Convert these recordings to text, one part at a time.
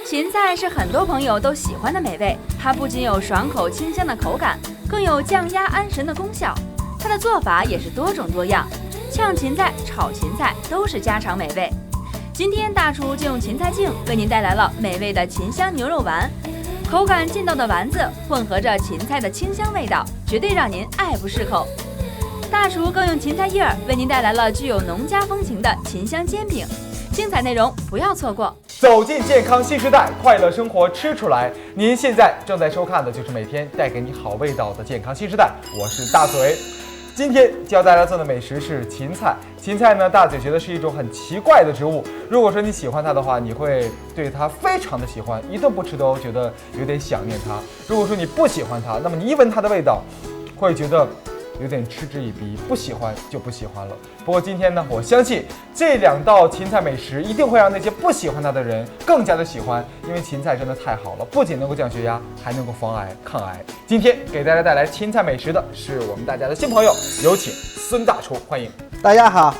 芹菜是很多朋友都喜欢的美味，它不仅有爽口清香的口感，更有降压安神的功效。它的做法也是多种多样，炝芹菜、炒芹菜都是家常美味。今天大厨就用芹菜茎为您带来了美味的芹香牛肉丸，口感劲道的丸子混合着芹菜的清香味道，绝对让您爱不释口。大厨更用芹菜叶为您带来了具有农家风情的芹香煎饼，精彩内容不要错过。走进健康新时代，快乐生活吃出来。您现在正在收看的就是每天带给你好味道的健康新时代，我是大嘴。今天教大家做的美食是芹菜。芹菜呢，大嘴觉得是一种很奇怪的植物。如果说你喜欢它的话，你会对它非常的喜欢，一顿不吃都觉得有点想念它。如果说你不喜欢它，那么你一闻它的味道，会觉得有点嗤之以鼻，不喜欢就不喜欢了。不过今天呢，我相信这两道芹菜美食一定会让那些不喜欢它的人更加的喜欢，因为芹菜真的太好了，不仅能够降血压，还能够防癌抗癌。今天给大家带来芹菜美食的是我们大家的新朋友，有请孙大厨，欢迎。大家好。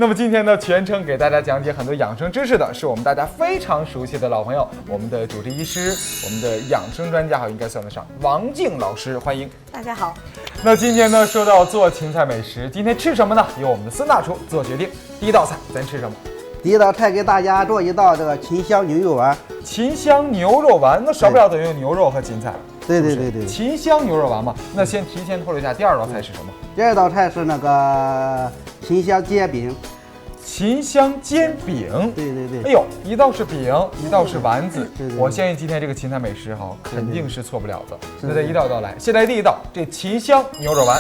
那么今天呢，全程给大家讲解很多养生知识的是我们大家非常熟悉的老朋友，我们的主治医师，我们的养生专家，应该算得上王静老师，欢迎。大家好。那今天呢，说到做芹菜美食，今天吃什么呢？由我们的孙大厨做决定。第一道菜咱吃什么？第一道菜给大家做一道这个芹香牛肉丸。芹香牛肉丸，那少不了得用牛肉和芹菜。对对对对。芹香牛肉丸嘛，那先提前透露一下，第二道菜是什么？第二道菜是那个芹香煎饼。芹香煎饼，对对对。哎呦，一道是饼，一道是丸子。对对对。我相信今天这个芹菜美食哈，肯定是错不了的。那再一道一道来，先来第一道，这芹香牛肉丸。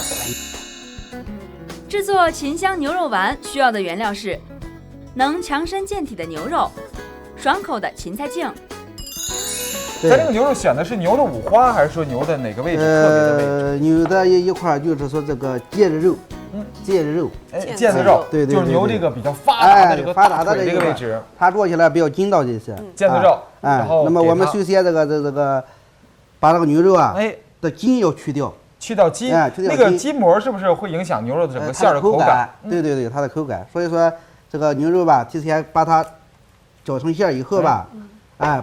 制作芹香牛肉丸需要的原料是能强身健体的牛肉，爽口的芹菜茎。咱这个牛肉选的是牛的五花，还是说牛的哪个位置特别的位置？牛的一块就是说这个腱子肉。腱子肉，腱子肉，对，就是牛这个比较发达的这个大腿这个位置，它做起来比较筋道这些。腱子肉，然后那么我们首先这个把这个牛肉啊，的筋要去掉，去掉筋，那个筋膜是不是会影响牛肉的整个馅的口感？对对对，它的口感。所以说这个牛肉吧，提前把它搅成馅以后吧，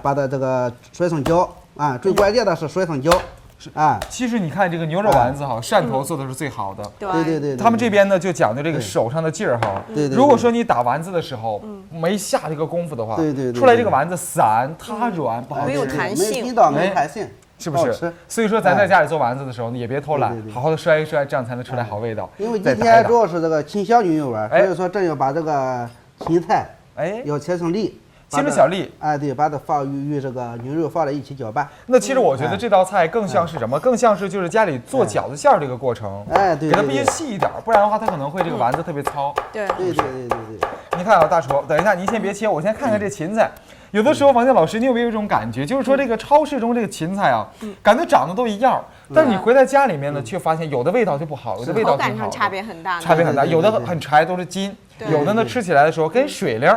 把它这个摔成胶啊，最关键的是摔成胶。其实你看这个牛肉丸子哈，汕头做的是最好的。对对对。他们这边呢就讲究这个手上的劲儿哈。对对。如果说你打丸子的时候没下这个功夫的话，对对，出来这个丸子散塌软，不好吃，没有弹性，没有弹性，是不是？所以说咱在家里做丸子的时候，你也别偷懒，好好的摔一摔，这样才能出来好味道。因为今天主要是这个芹香牛肉丸，所以说这要把这个芹菜要切成粒。切成小粒，对，把它放与这个牛肉放在一起搅拌。那其实我觉得这道菜更像是什么？更像是就是家里做饺子馅儿这个过程。对，给它必须细一点，不然的话它可能会这个丸子特别糙。对。你看啊，大厨，等一下您先别切，我先看看这芹菜。有的时候，王健老师，你有没有一种感觉，就是说这个超市中这个芹菜啊，感觉长得都一样，但是你回到家里面呢，却发现有的味道就不好，有的味道口感上差别很大，有的很柴，都是筋，有的呢吃起来的时候跟水灵。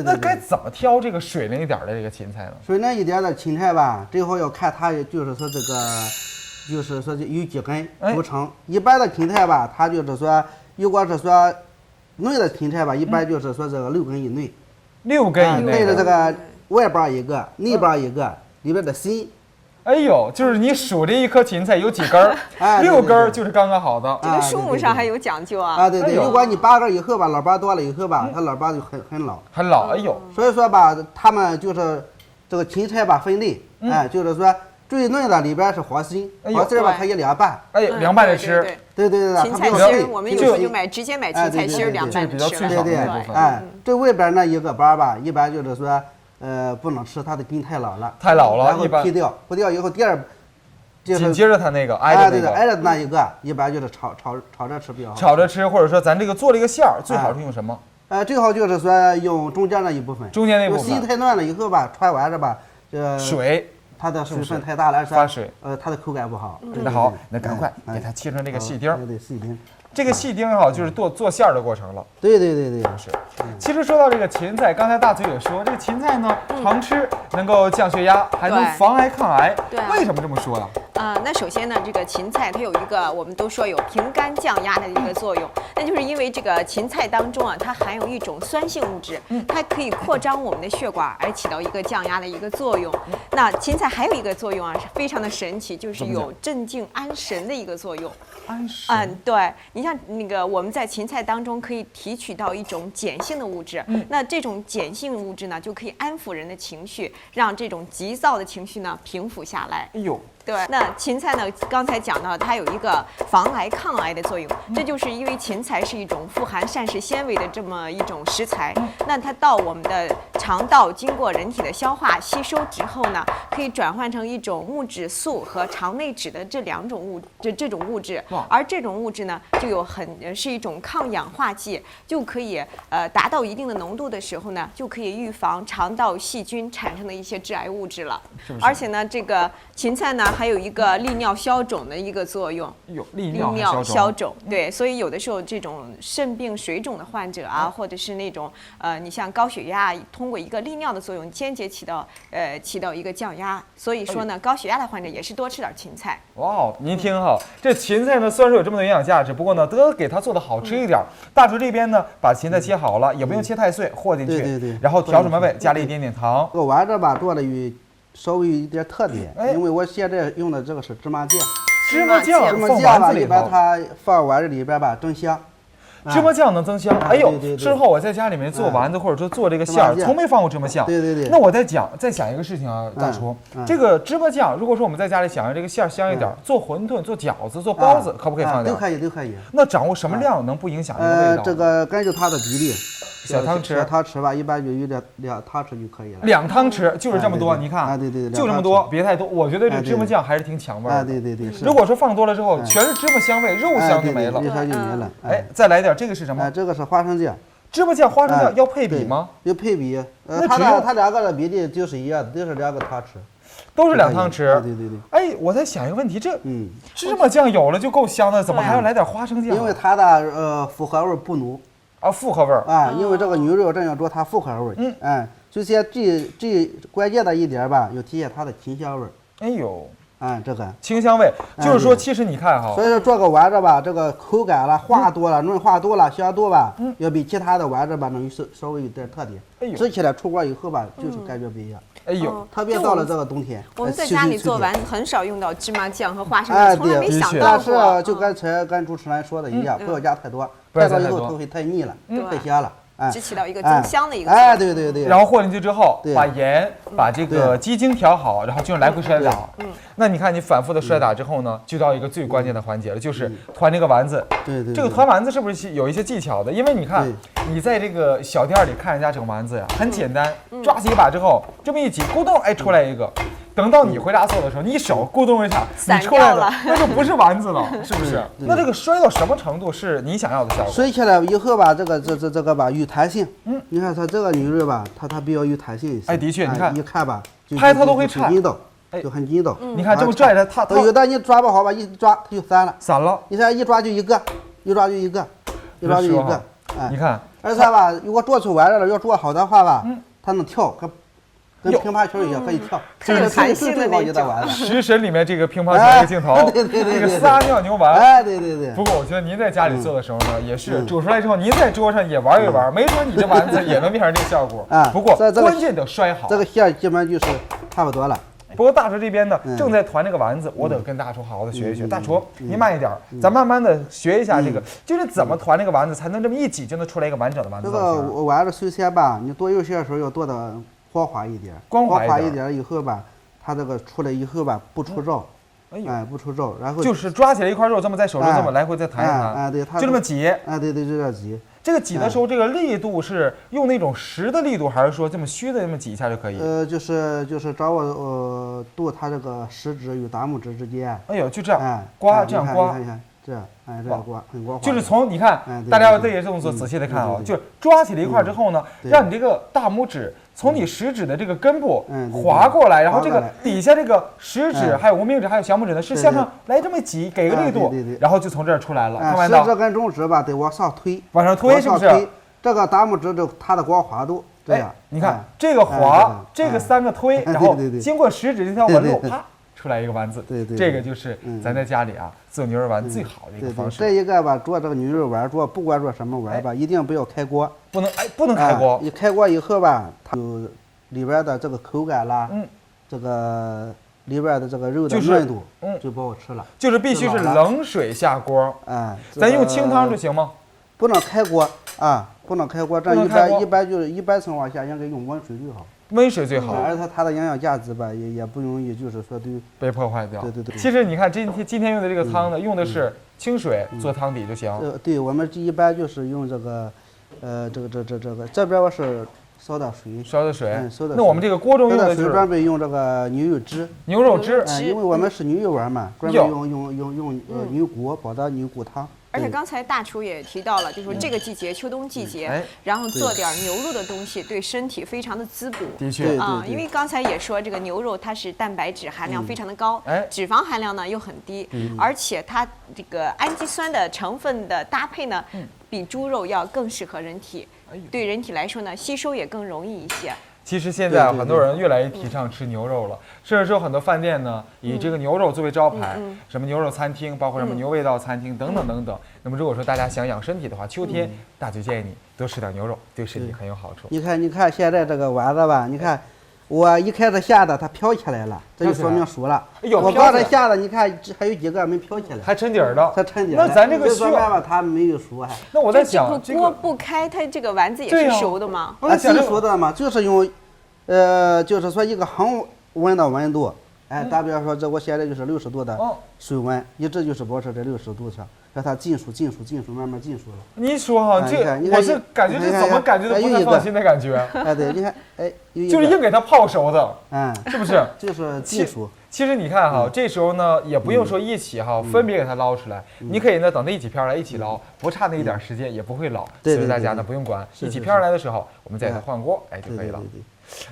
那该怎么挑这个水灵一点的这个芹菜呢？水灵一点的芹菜吧，最好要看它就是说这个，就是说有几根组成。一般的芹菜吧，它就是说，如果是说嫩的芹菜吧，一般就是说这个6根以内。6根以内。对着这个外边一个，内边一个，里边的心。哎呦，就是你数这一颗芹菜有几根儿，6根就是刚刚好的。这个数目上还有讲究啊。对对，如果你8根以后吧，老把多了以后吧，它老把就很老。很老，哎呦。所以说吧，他们就是这个芹菜吧分类，就是说最嫩的里边是黄心，黄心吧可以凉拌，凉拌着吃。对。芹菜心儿，我们有时候就直接买芹菜心儿凉拌着吃。对。最外边那一个瓣吧，一般就是说。不能吃，它的根太老了，然后劈掉，不掉以后第二，紧接着它那个挨着那一个，一般就是炒着吃比较好。炒着吃，或者说咱这个做了一个馅儿，最好是用什么？最好就是说用中间那一部分。中间那部分。心太嫩了以后吧，穿完了吧，水，它的水分太大了，发水，它的口感不好。那好，那赶快给它切成这个细丁。对，细丁。这个细丁哈，就是做馅儿的过程了。对，是。其实说到这个芹菜，刚才大嘴也说，这个芹菜呢，常吃能够降血压，还能防癌抗癌。对。为什么这么说呀？那首先呢，这个芹菜它有一个我们都说有平肝降压的一个作用，那就是因为这个芹菜当中啊，它含有一种酸性物质，它可以扩张我们的血管，而起到一个降压的一个作用。那芹菜还有一个作用啊，是非常的神奇，就是有镇静安神的一个作用。安神。对，你像那个我们在芹菜当中可以提取到一种碱性的物质，那这种碱性物质呢，就可以安抚人的情绪，让这种急躁的情绪呢平复下来。哎呦。对，那芹菜呢？刚才讲到它有一个防癌抗癌的作用，这就是因为芹菜是一种富含膳食纤维的这么一种食材。那它到我们的肠道，经过人体的消化吸收之后呢，可以转换成一种木质素和肠内酯的这两种这种物质。而这种物质呢，就有是一种抗氧化剂，就可以达到一定的浓度的时候呢，就可以预防肠道细菌产生的一些致癌物质了。是不是？而且呢，这个芹菜呢。还有一个利尿消肿的一个作用，利尿消肿，对，所以有的时候这种肾病水肿的患者啊，或者是那种你像高血压，通过一个利尿的作用，间接起到一个降压。所以说呢，高血压的患者也是多吃点芹菜。哇，您听哈，这芹菜呢虽然说有这么多营养价值，不过呢都给它做的好吃一点。大厨这边呢把芹菜切好了，也不用切太碎，和进去，对，然后调什么味，加了一点点糖。这个丸子吧做的稍微有一点特点，因为我现在用的这个是芝麻酱。芝麻酱吧，一般它放丸子里边吧增香。芝麻酱能增香。哎呦，之后我在家里面做丸子或者说做这个馅儿，从没放过芝麻酱。对。那我再想一个事情啊，大厨，这个芝麻酱，如果说我们在家里想让这个馅儿香一点，做馄饨、做饺子、做包子，可不可以放点？都可以。那掌握什么量能不影响这个味道？这个根据它的比例。小汤匙吧，一般就有2汤匙就可以了。2汤匙就是这么多，你看，对，就这么多，别太多。我觉得这芝麻酱还是挺抢味的。对。如果说放多了之后，全是芝麻香味，肉香就没了。肉香就没了。哎，再来点，这个是什么？这个是花生酱。芝麻酱、花生酱要配比吗？要配比。它两个的比例就是一样的，都是2个汤匙。都是2汤匙。对。哎，我在想一个问题，这芝麻酱有了就够香的，怎么还要来点花生酱？因为它的复合味不浓。复合味啊，因为这个牛肉这样做它复合味。首先最关键的一点吧，要体现它的清香味。哎呦，这个清香味，就是说其实你看哈，所以说做个丸子吧，这个口感了、化多了、润滑多了、香度吧，要比其他的丸子吧能稍微有点特点。吃起来出锅以后吧，就是感觉不一样。哎呦，特别到了这个冬天，我们在家里做丸子很少用到芝麻酱和花生酱，从来没想到过。但是就刚才跟主持人说的一样，不要加太多，太多以后它会太腻了，太香了。只起到一个增香的一个作用。对。然后和进去之后，把盐、把这个鸡精调好，然后就来回摔打。那你看你反复的摔打之后呢，就到一个最关键的环节了，就是团这个丸子。对。这个团丸子是不是有一些技巧的？因为你看你在这个小店里看人家整丸子呀，很简单，抓起一把之后，这么一挤，咕咚，哎，出来一个。等到你回家做的时候，你手咕咚一下，你出来的那就不是丸子了，是不是？那这个摔到什么程度是你想要的效果？摔起来以后吧，这个吧有弹性。你看它这个牛肉吧，它比较有弹性一些。哎，的确，你看一看吧，拍它都会颤，就很筋道。你看这么拽着它，有的你抓不好吧，一抓它就散了。散了。你看一抓就一个，一抓就一个。你看，而且吧，如果做出丸子了，要做好的话吧，它能跳，跟乒乓球一样可以跳，这是最高级的丸子。食神里面这个乒乓球这个镜头，对，那个撒尿牛丸。哎，对。不过我觉得您在家里做的时候呢，也是煮出来之后，您在桌上也玩一玩，没准你的丸子也能变成这个效果。不过关键得摔好。这个馅基本就是差不多了。不过大厨这边呢，正在团这个丸子，我得跟大厨好好的学一学。大厨，您慢一点，咱慢慢的学一下这个，就是怎么团这个丸子，才能这么一挤就能出来一个完整的丸子。这个丸子首先吧，你剁肉馅的时候要剁的光滑一点，光滑一点以后吧，它这个出来以后吧不出肉，不出肉，然后就是抓起来一块肉，这么在手中这么来回再弹一弹，对，就这么挤，对，就这样挤。这个挤的时候，这个力度是用那种实的力度，还是说这么虚的这么挤一下就可以？就是掌握剁它这个食指与大拇指之间。哎呦，就这样，刮这样刮，你看，这样，这样刮，很光滑。就是从你看，大家要对这动作仔细的看啊，就是抓起了一块之后呢，让你这个大拇指从你食指的这个根部划过来，然后这个底下这个食指还有无名指还有小拇指呢是向上来这么挤，给个力度，然后就从这儿出来了。看完到食指跟中指吧得往上推，往上推是不是？这个大拇指它的光滑度这样。你看这个滑，这个3个推，然后经过食指这条纹路，啪出来一个丸子。对，这个就是咱在家里啊做牛肉丸最好的一个方式。这一个吧，做这个牛肉丸，不管做什么丸吧，一定不要开锅。不能开锅。一开锅以后吧，它就里边的这个口感啦，这个里边的这个肉的嫩度，就不好吃了。就是必须是冷水下锅。咱用清汤就行吗？不能开锅啊，不能开锅。这一般情况下应该用温水最好。温水最好，而且它的营养价值吧，也不容易，就是说被破坏掉。对。其实你看今天用的这个汤呢，用的是清水做汤底就行。对，我们一般就是用这个，这边我是烧的水。那我们这个锅中用的是专门用这个牛肉汁。因为我们是牛肉丸嘛，专门用牛骨煲的牛骨汤。而且刚才大厨也提到了，就是说这个季节，秋冬季节，然后做点牛肉的东西，对身体非常的滋补。的确啊，因为刚才也说这个牛肉它是蛋白质含量非常的高，脂肪含量呢又很低，而且它这个氨基酸的成分的搭配呢，比猪肉要更适合人体，对人体来说呢吸收也更容易一些。其实现在很多人越来越提倡吃牛肉了，甚至说很多饭店呢以这个牛肉作为招牌，什么牛肉餐厅，包括什么牛味道餐厅等等等等。那么如果说大家想养身体的话，秋天大就建议你多吃点牛肉，对身体很有好处。你看现在这个丸子吧，你看我一开始下的它飘起来了，这就说明熟了。我刚才下的，你看还有几个没飘起来，还沉底儿的。它沉底儿。那咱这个说白了，它没有熟还。那我在想，锅不开，它这个丸子也是熟的吗？是熟的嘛，就是用，就是说一个恒温的温度。打比方说，这我现在就是60度的水温，一直就是保持在60度上，让它进熟，慢慢进熟了。你说哈，这我是感觉这怎么感觉都不太放心的感觉。对，你看，就是硬给它泡熟的，是不是？就是进熟。其实你看哈，这时候呢也不用说一起哈分别给它捞出来，你可以呢等它一起飘来一起捞，不差那一点时间也不会老，所以大家呢不用管，一起飘来的时候我们再给它换锅，就可以了。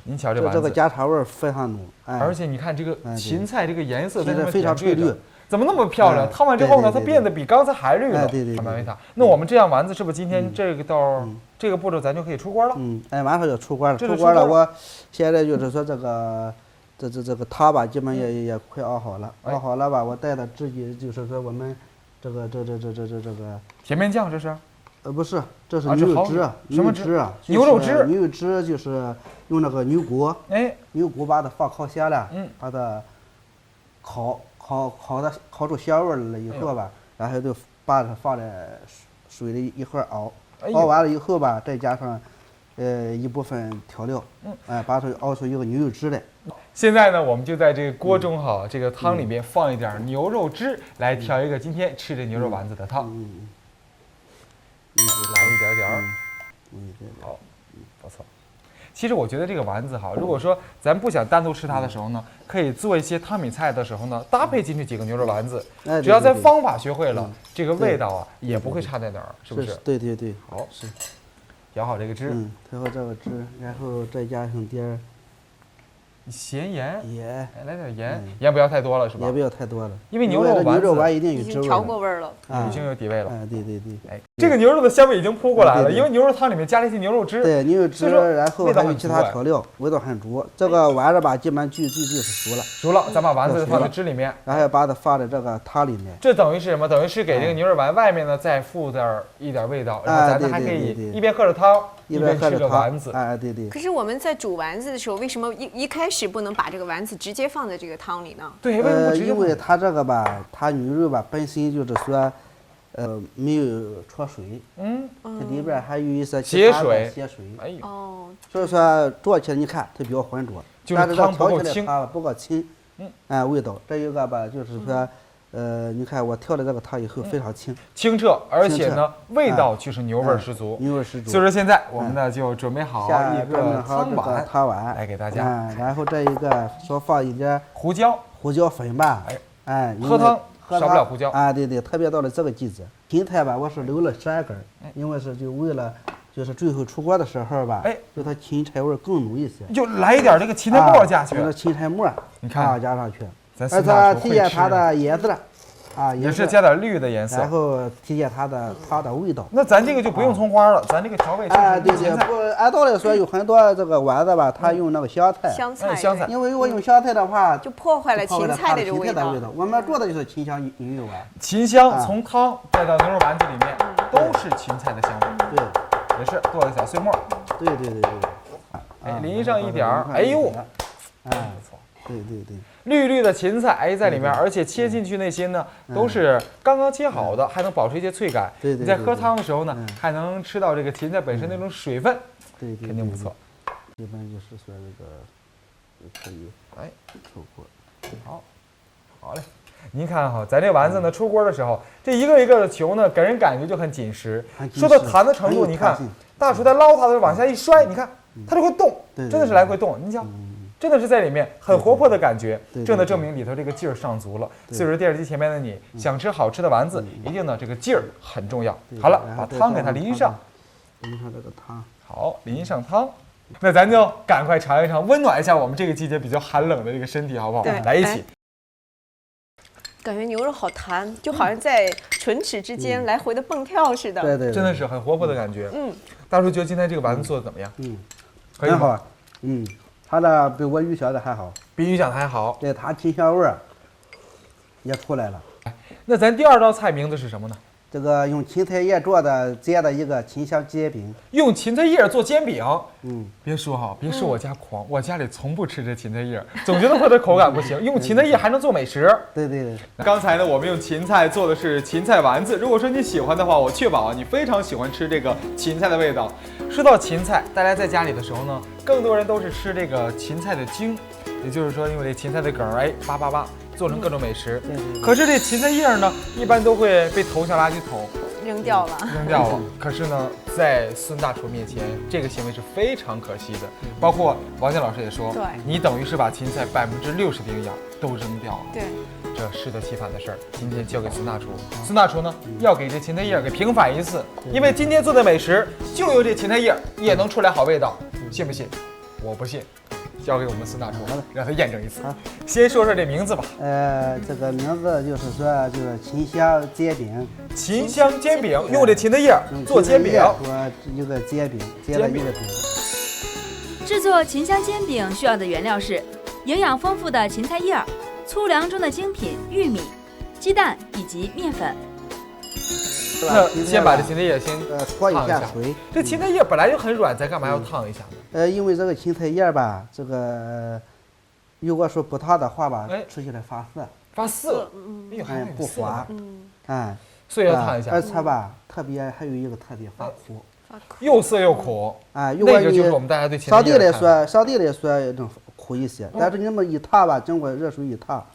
您瞧这丸子，这个家常味非常浓，而且你看这个芹菜这个颜色在上面非常翠绿，怎么那么漂亮？烫完之后呢，它变得比刚才还绿了。对。那我们这样丸子是不是今天这个这个步骤咱就可以出锅了？马上就出锅了。我现在就是说这个汤吧，基本也快熬好了，吧，我带的直接就是说我们这个甜面酱这是。不是，这是牛肉汁。什么汁啊？牛肉汁。牛肉汁就是用那个牛骨，牛骨把它放烤箱了，把它烤出香味了以后吧，然后就把它放在水里一会儿熬，熬完了以后吧，再加上一部分调料，把它熬出一个牛肉汁来。现在呢，我们就在这个锅中哈，这个汤里面放一点牛肉汁，来调一个今天吃这牛肉丸子的汤。来一点点，好，不错。其实我觉得这个丸子哈，如果说咱不想单独吃它的时候呢，可以做一些汤米菜的时候呢，搭配进去几个牛肉丸子。只要咱方法学会了，这个味道啊也不会差在哪儿，是不是？对。好，舀好这个汁，调好这个汁，然后再加上点咸盐，来点盐，嗯盐不要太多了，是吧？也不要太多了，因为牛肉丸一定有已经调过味儿了，已经有底味了。对。哎，这个牛肉的香味已经扑过来了，因为牛肉汤里面加了一些牛肉汁。对，牛肉汁，然后还有其他调料，味道很足。这个丸子吧，基本就是熟了。熟了，咱把丸子放在汁里面，然后把它放在这个汤里面。这等于是什么？等于是给这个牛肉丸外面呢再附点一点味道，然后咱还可以一边喝着汤，一边吃着丸子。对。可是我们在煮丸子的时候，为什么一开始不能把这个丸子直接放在这个汤里呢？对，为什么不直接？因为它这个吧，它牛肉吧本身就是说，没有出水，这里边还有一些血水，哎呦，所以说做起来你看它比较浑浊，就是汤不够清，不够清，味道。这一个吧，就是说。你看我调了这个汤以后非常清澈，而且呢味道却是牛味十足。所以说现在我们呢就准备好一个汤碗来给大家。然后这一个说放一点胡椒粉吧。喝汤少不了胡椒。对，特别到了这个季节。芹菜吧，我是留了3根，因为是就为了就是最后出锅的时候吧，就它芹菜味更浓一些。就来一点这个芹菜末下去。芹菜末，你看加上去。而且体现它的颜色，啊，也是加点绿的颜色，然后体现它的汤的味道。那咱这个就不用葱花了，咱这个调味就是对对，不按道理说有很多这个丸子吧，它用那个香菜，香菜，香菜，因为如果用香菜的话，就破坏了芹菜的这个味道。我们做的就是芹香牛肉丸。芹香从汤再到牛肉丸子里面，都是芹菜的香味。对，也是剁个小碎末。对对对对。哎，淋上一点儿，哎呦，哎，不错。对对对。绿绿的芹菜哎在里面，而且切进去那些呢都是刚刚切好的，还能保持一些脆感。对对。你在喝汤的时候呢，还能吃到这个芹菜本身那种水分，对对，肯定不错。一般就是说这个可以哎出锅。好嘞。您看哈，咱这丸子呢出锅的时候，这一个一个的球呢，给人感觉就很紧实。说到弹的程度，你看大厨在捞它的时候往下一摔，你看它就会动，真的是来回动。你瞧。真的是在里面很活泼的感觉，正在证明里头这个劲儿上足了。所以说电视机前面的你想吃好吃的丸子，一定呢这个劲儿很重要。好了，把汤给它淋上，淋上这个汤。好，淋上汤，那咱就赶快尝一尝，温暖一下我们这个季节比较寒冷的这个身体，好不好？来一起。感觉牛肉好弹，就好像在唇齿之间来回的蹦跳似的。对对，真的是很活泼的感觉。大叔觉得今天这个丸子做的怎么样？很好。它的比我预想的还好，比预想的还好。对，它芹香味儿也出来了。那咱第二道菜名字是什么呢？这个用芹菜叶做的煎的一个芹香煎饼。用芹菜叶做煎饼？别说哈，别说我家狂，我家里从不吃这芹菜叶，总觉得它的口感不行。用芹菜叶还能做美食？对对对。刚才呢，我们用芹菜做的是芹菜丸子。如果说你喜欢的话，我确保你非常喜欢吃这个芹菜的味道。说到芹菜，大家在家里的时候呢，更多人都是吃这个芹菜的茎，也就是说，用这芹菜的梗儿，扒，做成各种美食。可是这芹菜叶呢，一般都会被投向垃圾桶，扔掉了。可是呢，在孙大厨面前，这个行为是非常可惜的。包括王健老师也说，对，你等于是把芹菜60%的营养都扔掉了。对，这适得其反的事儿，今天交给孙大厨。孙大厨呢，要给这芹菜叶给平反一次，因为今天做的美食就由这芹菜叶也能出来好味道，信不信？我不信。交给我们孙大厨，让他验证一次。先说说这名字吧。这个名字就是说，就是芹香煎饼。芹香煎饼，用这芹菜叶做煎饼，做一个煎饼，煎了一个饼。制作芹香煎饼需要的原料是营养丰富的芹菜叶、粗粮中的精品玉米、鸡蛋以及面粉。那先把这芹菜叶先搓一下水。这芹菜叶本来就很软，咱干嘛要烫一下呢？因为这个芹菜叶吧，这个如果说不烫的话吧，吃起来发涩。发涩，不滑。所以要烫一下。而且吧，特别还有一个特点，发苦。又涩又苦。如果你就是我们大家对芹菜叶相对来说能苦一些，但是你们一烫吧，经过热水一烫，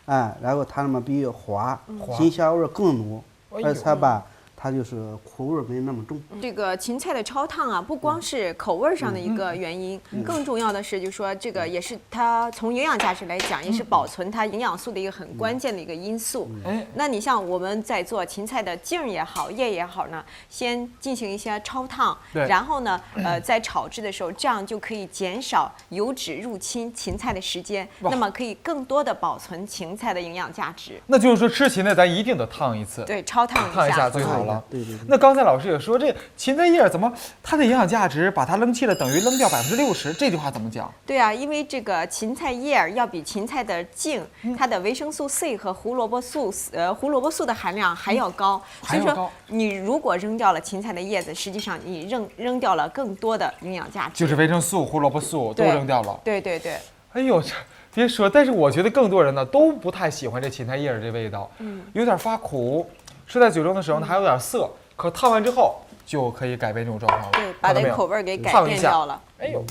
然后它那么比较滑，芹香味更浓，而且吧。它就是苦味没那么重。这个芹菜的焯烫啊，不光是口味上的一个原因，更重要的是，就是说这个也是它从营养价值来讲，也是保存它营养素的一个很关键的一个因素。那你像我们在做芹菜的茎也好，叶也好呢，先进行一些焯烫，然后呢，在炒制的时候，这样就可以减少油脂入侵芹菜的时间，那么可以更多的保存芹菜的营养价值。那就是说吃芹菜咱一定得烫一次，对，焯烫一下最好了。对。那刚才老师也说，这芹菜叶怎么它的营养价值把它扔弃了，等于扔掉60%，这句话怎么讲？对啊，因为这个芹菜叶要比芹菜的茎，它的维生素 C 和胡萝卜素的含量还要高。所以说，你如果扔掉了芹菜的叶子，实际上你扔掉了更多的营养价值，就是维生素、胡萝卜素都扔掉了。对。哎呦，别说，但是我觉得更多人呢都不太喜欢这芹菜叶这味道，有点发苦。吃在嘴中的时候呢，还有点涩，可烫完之后就可以改变这种状况了。对，把这口味给改变掉了。哎呦，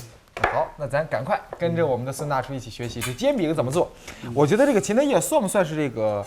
好，那咱赶快跟着我们的孙大厨一起学习这煎饼怎么做。我觉得这个芹菜叶算不算是这个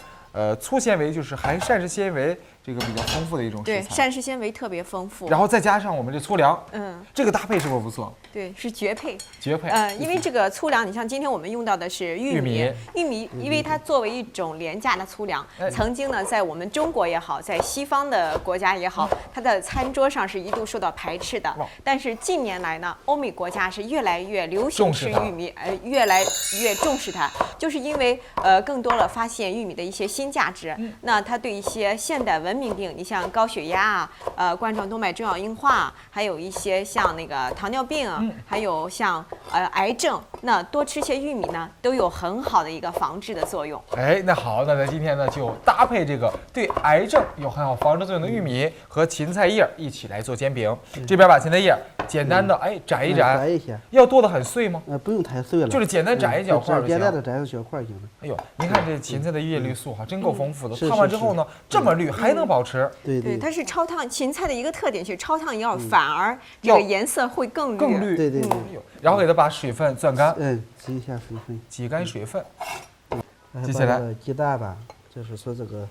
粗纤维，就是含膳食纤维这个比较丰富的一种对，食材。膳食纤维特别丰富。然后再加上我们这粗粮，嗯，这个搭配是不是不错？对，是绝配。绝配。因为这个粗粮，你像今天我们用到的是玉米，因为它作为一种廉价的粗粮，曾经呢在我们中国也好，在西方的国家也好，它的餐桌上是一度受到排斥的。但是近年来呢，欧美国家是越来越流行吃玉米，越来越重视它，就是因为更多了发现玉米的一些新价值。那它对一些现代文明病，你像高血压啊、冠状动脉粥样硬化，还有一些像那个糖尿病，还有像癌症，那多吃些玉米呢，都有很好的一个防治的作用。哎，那好，那咱今天呢就搭配这个对癌症有很好防治作用的玉米和芹菜叶一起来做煎饼。这边把芹菜叶简单的斩一摘一下，要剁得很碎吗？不用太碎了，就是简单摘一小块就行。简单的摘一小块就行了。哎呦，您看这芹菜的叶绿素真够丰富的，烫完之后呢这么绿还能保持。对，它是超烫，芹菜的一个特点是超烫以后反而这个颜色会更绿。对。然后给它把水分攥干。挤一下水分。挤干水分。接下来鸡蛋吧，就是说这个。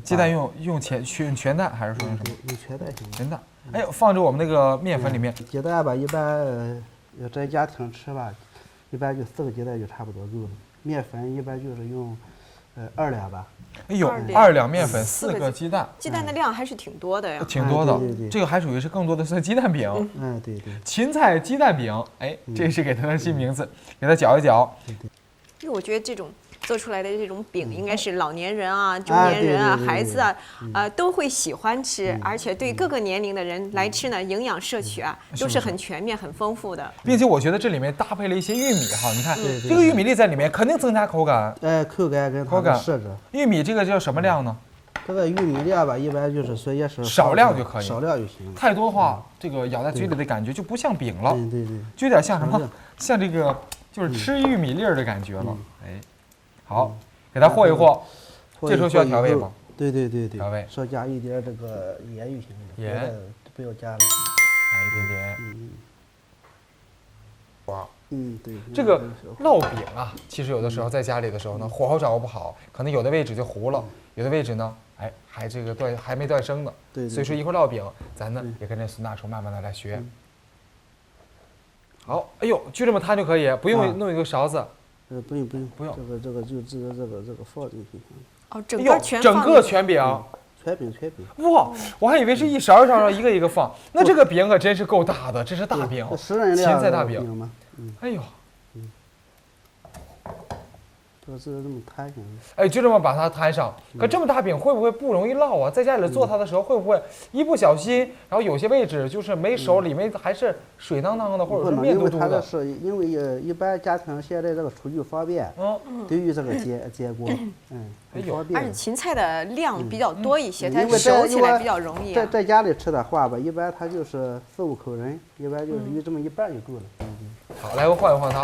鸡蛋用全蛋还是说用什么？用全蛋行。全蛋。哎呦，放着我们那个面粉里面。鸡蛋吧，一般要在家庭吃吧，一般就4个鸡蛋就差不多够了。面粉一般就是用2两吧。哎呦，2两面粉，4个鸡蛋，鸡蛋的量还是挺多的呀。挺多的，对。这个还属于是更多的是鸡蛋饼。对。芹菜鸡蛋饼，这是给它的新名字，给它搅一搅。因为我觉得这种做出来的这种饼，应该是老年人啊、中年人啊、孩子啊，都会喜欢吃，而且对各个年龄的人来吃呢，营养摄取都是很全面、很丰富的。并且我觉得这里面搭配了一些玉米你看这个玉米粒在里面，肯定增加口感。口感跟它的设置。玉米这个叫什么量呢？这个玉米量吧，一般就是说也是少量就可以，少量就行。太多的话，这个咬在嘴里的感觉就不像饼了。对。就有点像什么？像这个就是吃玉米粒儿的感觉了。好。给它和一和，这时候需要调味吗？对，调味，稍加一点这个盐就行了，盐不要加了，加一点点。哇，对。这个烙饼其实有的时候在家里的时候呢，火候掌握不好，可能有的位置就糊了，有的位置呢，还这个还没断生呢。对。所以说一会儿烙饼，咱呢也跟着孙大厨慢慢的来学。好，哎呦，就这么摊就可以，不用弄一个勺子。不用，这个就这个放进去。整个全饼。全饼。哇，我还以为是一勺一勺一个一个放，那这个饼可真是够大的，这是大饼，10人量芹菜大饼吗？哎呦，就是这么摊上。就这么把它摊上。可这么大饼会不会不容易烙在家里做它的时候，会不会一不小心，然后有些位置就是没熟，里面还是水当当的，或者是面嘟嘟的？因为一般家庭现在这个厨具方便，对于这个煎锅，方便。而且芹菜的量比较多一些，它熟起来比较容易。在家里吃的话吧，一般它就是4、5口人，一般就是有这么一半就够了。好，来我晃一晃它，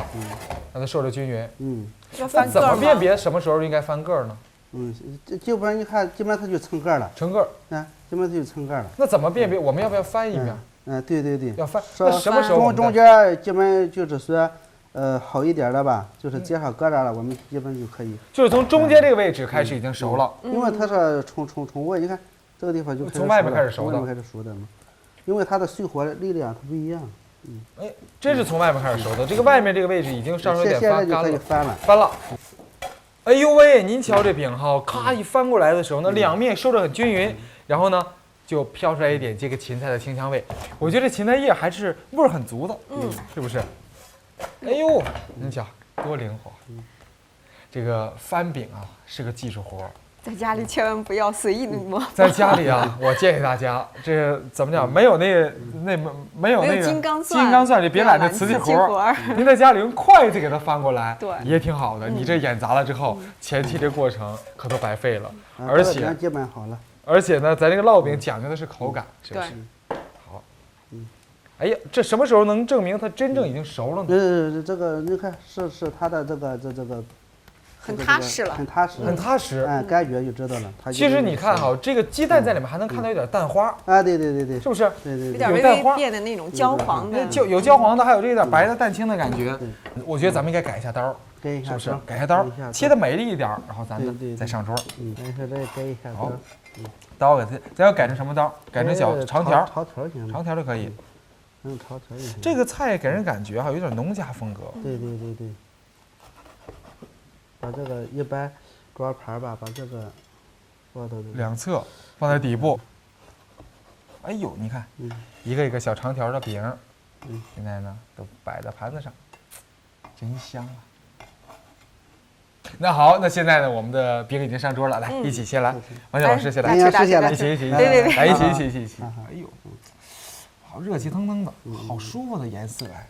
让它受着均匀。要翻个怎么辨别什么时候应该翻个呢？基本上你看，基本上它就成个了。成个。基本上它就成个了。那怎么辨别？我们要不要翻一面？对。要翻。那什么时候？中间基本就是说，好一点的吧，就是接上疙瘩了，我们基本就可以。就是从中间这个位置开始已经熟了。因为它是从外，你看这个地方就从外面开始熟的。开始熟的嘛，因为它的水火力量它不一样。真是从外面开始熟的。这个外面这个位置已经稍微有点翻干了。翻了。哎呦喂，您瞧这饼咔一翻过来的时候呢，两面收得很均匀，然后呢就飘出来一点这个芹菜的清香味。我觉得这芹菜叶还是味儿很足的，是不是？哎呦，您瞧多灵活。这个翻饼是个技术活。在家里千万不要随意摸。在家里我建议大家，这怎么讲？没有那个金刚蒜，你别揽这瓷器活。您在家里用筷子给它翻过来，对，也挺好的。你这演砸了之后，前期这过程可都白费了。而且基本好了。而且呢，咱这个烙饼讲究的是口感，是不是？好。哎呀，这什么时候能证明它真正已经熟了呢？这个你看，是它的这个。很踏实了，很踏实，感觉就知道了。其实你看这个鸡蛋在里面还能看到有点蛋花对，是不是？对，有点微微变的那种焦黄的，有焦黄的，还有这点白的蛋清的感觉。我觉得咱们应该改一下刀，是不是？刀，改一下刀改一下，刀切的美丽一点，然后咱对再上桌。然后再改一下好刀，刀给它，咱要改成什么刀？改成小长条，长条行的，长条就可以。长条也行。这个菜给人感觉哈，有点农家风格。对。把这个一般桌盘吧，把这个放到这个两侧放在底部。哎呦，你看，一个一个小长条的饼，现在呢都摆在盘子上，真香啊！那好，那现在呢，我们的饼已经上桌了，来，一起先来，王健老师先来，哎呀谢谢了一起，对来，一起，哎呦，好热气腾腾的，好舒服的颜色哎，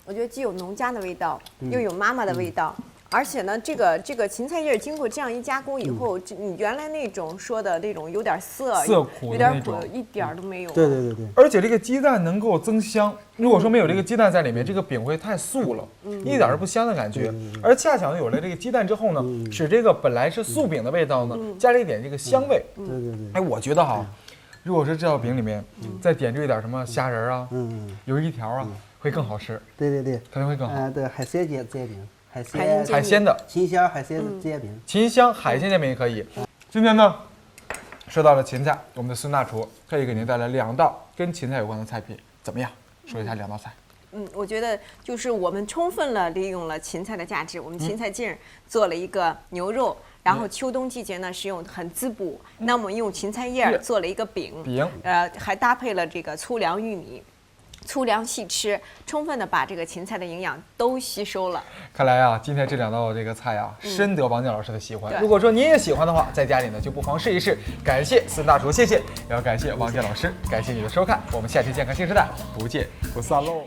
我觉得既有农家的味道，又有妈妈的味道。而且呢，这个芹菜叶经过这样一加工以后，你原来那种说的那种有点涩苦有点苦，一点儿都没有。对。而且这个鸡蛋能够增香，如果说没有这个鸡蛋在里面，这个饼会太素了，一点儿都不香的感觉。而恰巧有了这个鸡蛋之后呢，使这个本来是素饼的味道呢，加了一点这个香味。对。哎，我觉得哈，如果是这道饼里面再点缀一点什么虾仁啊，鱿鱼条啊，会更好吃。对，肯定会更好。对，海鲜煎饼，海鲜的秦香海鲜煎饼，秦香海鲜煎饼也可以。今天呢，说到了芹菜，我们的孙大厨特意给您带来2道跟芹菜有关的菜品，怎么样？说一下2道菜。我觉得就是我们充分了利用了芹菜的价值，我们芹菜茎做了一个牛肉，然后秋冬季节呢是用很滋补，那我们用芹菜叶做了一个饼，还搭配了这个粗粮玉米。粗粮细吃，充分的把这个芹菜的营养都吸收了。看来啊，今天这2道这个菜啊，深得王健老师的喜欢。如果说您也喜欢的话，在家里呢就不妨试一试。感谢孙大厨，谢谢，也要感谢王健老师，感谢你的收看，我们下期健康新时代不见不散喽。